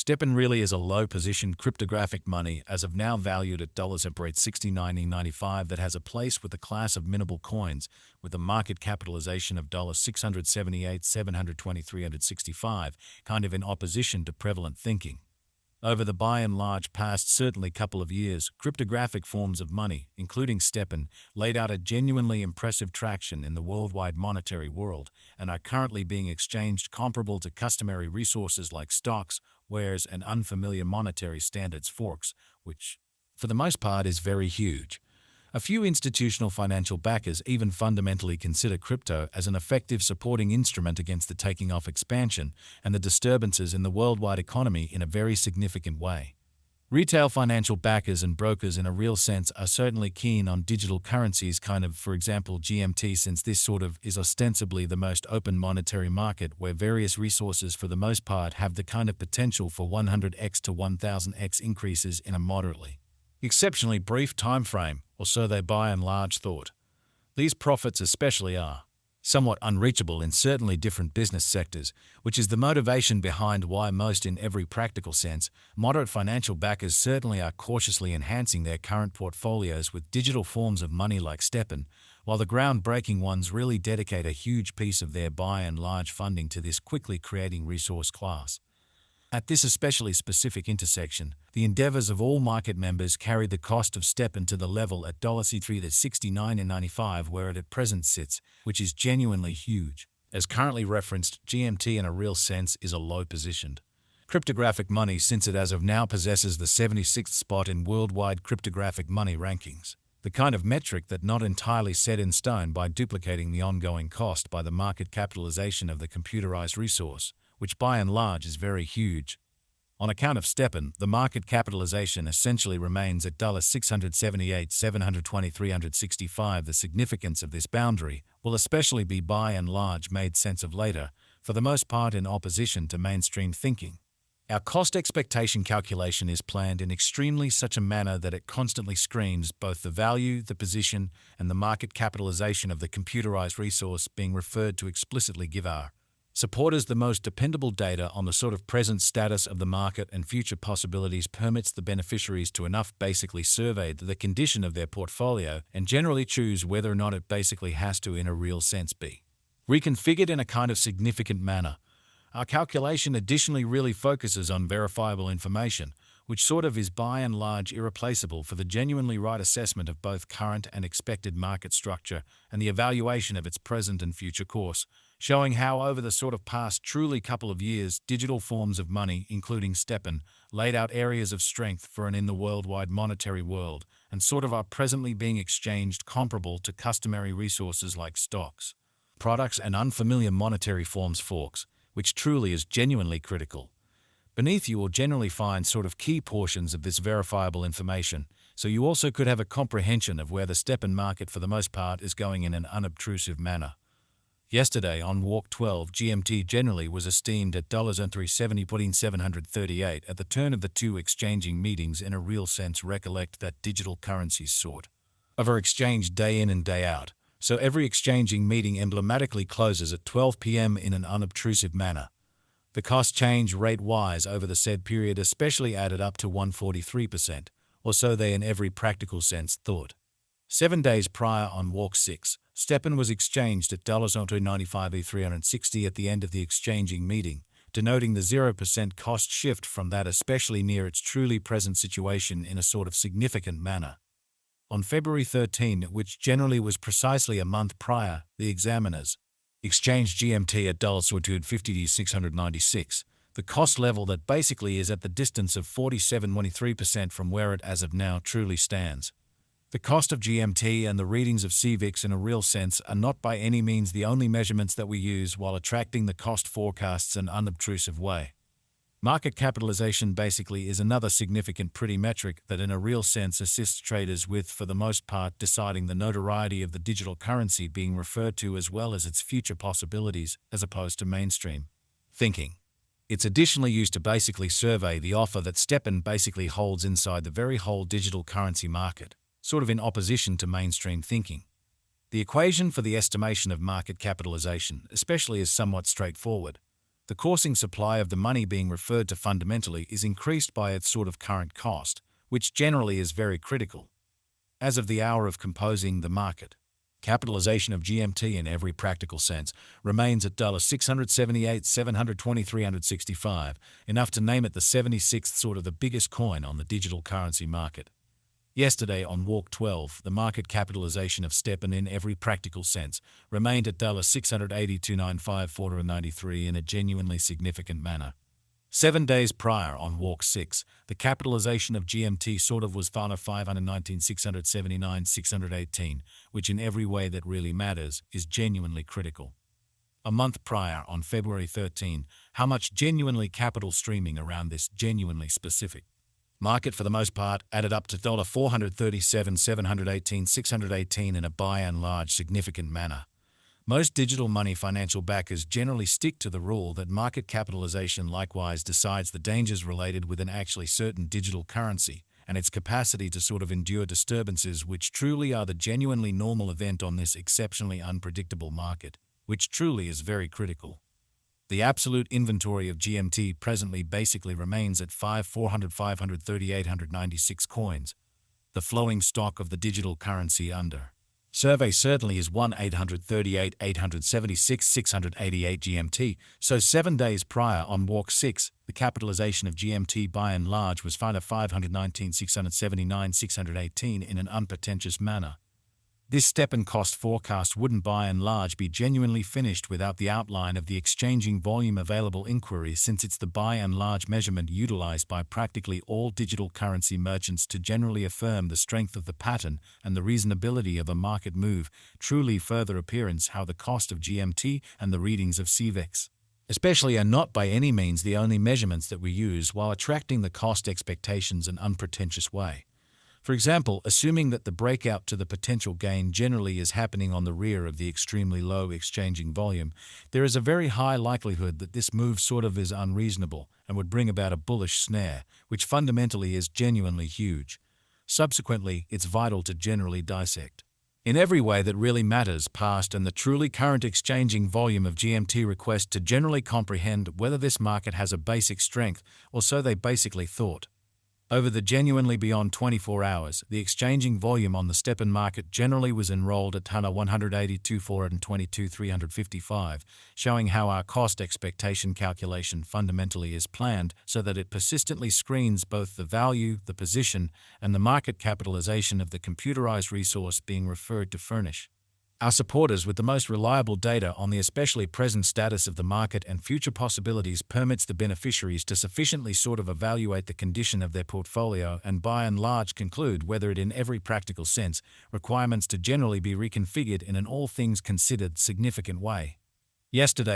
stepn really is a low-position cryptographic money as of now valued at $69.95 that has a place with a class of minimal coins with a market capitalization of $678,723.65, kind of in opposition to prevalent thinking. Over the by and large past certainly couple of years, cryptographic forms of money, including stepn, laid out a genuinely impressive traction in the worldwide monetary world and are currently being exchanged comparable to customary resources like stocks, wares, and unfamiliar monetary standards forks, which, for the most part, is very huge. A few institutional financial backers even fundamentally consider crypto as an effective supporting instrument against the taking off expansion and the disturbances in the worldwide economy in a very significant way. Retail financial backers and brokers in a real sense are certainly keen on digital currencies, kind of, for example, GMT, since this sort of is ostensibly the most open monetary market where various resources for the most part have the kind of potential for 100x to 1000x increases in a moderately exceptionally brief time frame, or so they by and large thought. These profits especially are somewhat unreachable in certainly different business sectors, which is the motivation behind why most, in every practical sense, moderate financial backers certainly are cautiously enhancing their current portfolios with digital forms of money like stepn, while the groundbreaking ones really dedicate a huge piece of their by and large funding to this quickly creating resource class. At this especially specific intersection, the endeavors of all market members carry the cost of stepn to the level at $69.95 where it at present sits, which is genuinely huge. As currently referenced, GMT in a real sense is a low-positioned cryptographic money since it as of now possesses the 76th spot in worldwide cryptographic money rankings, the kind of metric that not entirely set in stone by duplicating the ongoing cost by the market capitalization of the computerized resource, which by and large is very huge. On account of stepn, the market capitalization essentially remains at $678,723.65. The significance of this boundary will especially be by and large made sense of later, for the most part in opposition to mainstream thinking. Our cost expectation calculation is planned in extremely such a manner that it constantly screams both the value, the position, and the market capitalization of the computerized resource being referred to explicitly give our supporters the most dependable data on the sort of present status of the market and future possibilities permits the beneficiaries to enough basically survey the condition of their portfolio and generally choose whether or not it basically has to in a real sense be reconfigured in a kind of significant manner. Our calculation additionally really focuses on verifiable information, which sort of is by and large irreplaceable for the genuinely right assessment of both current and expected market structure and the evaluation of its present and future course, showing how over the sort of past truly couple of years, digital forms of money, including stepn, laid out areas of strength for and in the worldwide monetary world, and sort of are presently being exchanged comparable to customary resources like stocks, products, and unfamiliar monetary forms forks, which truly is genuinely critical. Beneath you will generally find sort of key portions of this verifiable information, so you also could have a comprehension of where the stepn market for the most part is going in an unobtrusive manner. Yesterday on Walk 12, GMT generally was esteemed at $370.738 at the turn of the two exchanging meetings. In a real sense, recollect that digital currencies sort of are exchanged day in and day out, so every exchanging meeting emblematically closes at 12 p.m. in an unobtrusive manner. The cost change rate-wise over the said period especially added up to 143%, or so they in every practical sense thought. 7 days prior on Walk 6, stepn was exchanged at $95.360 at the end of the exchanging meeting, denoting the 0% cost shift from that especially near its truly present situation in a sort of significant manner. On February 13, which generally was precisely a month prior, the examiners exchanged GMT at $50.696, the cost level that basically is at the distance of 47.23% from where it as of now truly stands. The cost of GMT and the readings of CVIX in a real sense are not by any means the only measurements that we use while attracting the cost forecasts in an unobtrusive way. Market capitalization basically is another significant pretty metric that in a real sense assists traders with, for the most part, deciding the notoriety of the digital currency being referred to as well as its future possibilities, as opposed to mainstream thinking. It's additionally used to basically survey the offer that stepn basically holds inside the very whole digital currency market, sort of in opposition to mainstream thinking. The equation for the estimation of market capitalization especially is somewhat straightforward. the coursing supply of the money being referred to fundamentally is increased by its sort of current cost, which generally is very critical. As of the hour of composing the market, capitalization of GMT in every practical sense remains at $678,723.65, enough to name it the 76th sort of the biggest coin on the digital currency market. Yesterday, on Walk 12, the market capitalization of stepn in every practical sense remained at $682,954.93 in a genuinely significant manner. 7 days prior, on Walk 6, the capitalization of GMT sort of was $519,679,618, which in every way that really matters is genuinely critical. A month prior, on February 13, how much genuinely capital streaming around this genuinely specific market for the most part added up to $437,718,618 in a by and large significant manner. Most digital money financial backers generally stick to the rule that market capitalization likewise decides the dangers related with an actually certain digital currency and its capacity to sort of endure disturbances which truly are the genuinely normal event on this exceptionally unpredictable market, which truly is very critical. The absolute inventory of GMT presently basically remains at 5,400,538,896 coins. The flowing stock of the digital currency under survey certainly is 1,838,876,688 GMT, so 7 days prior on Walk 6, the capitalization of GMT by and large was found at 519,679,618 in an unpretentious manner. This stepn cost forecast wouldn't by and large be genuinely finished without the outline of the exchanging volume available inquiry, since it's the by and large measurement utilized by practically all digital currency merchants to generally affirm the strength of the pattern and the reasonability of a market move, truly further appearance how the cost of GMT and the readings of CVEX especially are not by any means the only measurements that we use while attracting the cost expectations in an unpretentious way. For example, assuming that the breakout to the potential gain generally is happening on the rear of the extremely low exchanging volume, there is a very high likelihood that this move sort of is unreasonable and would bring about a bullish snare, which fundamentally is genuinely huge. Subsequently, it's vital to generally dissect in every way that really matters past and the truly current exchanging volume of GMT request to generally comprehend whether this market has a basic strength, or so they basically thought. Over the genuinely beyond 24 hours, the exchanging volume on the stepn market generally was enrolled at 182,422,355, showing how our cost expectation calculation fundamentally is planned so that it persistently screens both the value, the position, and the market capitalization of the computerized resource being referred to furnish our supporters with the most reliable data on the especially present status of the market and future possibilities permits the beneficiaries to sufficiently sort of evaluate the condition of their portfolio and by and large conclude whether it in every practical sense requirements to generally be reconfigured in an all things considered significant way. Yesterday,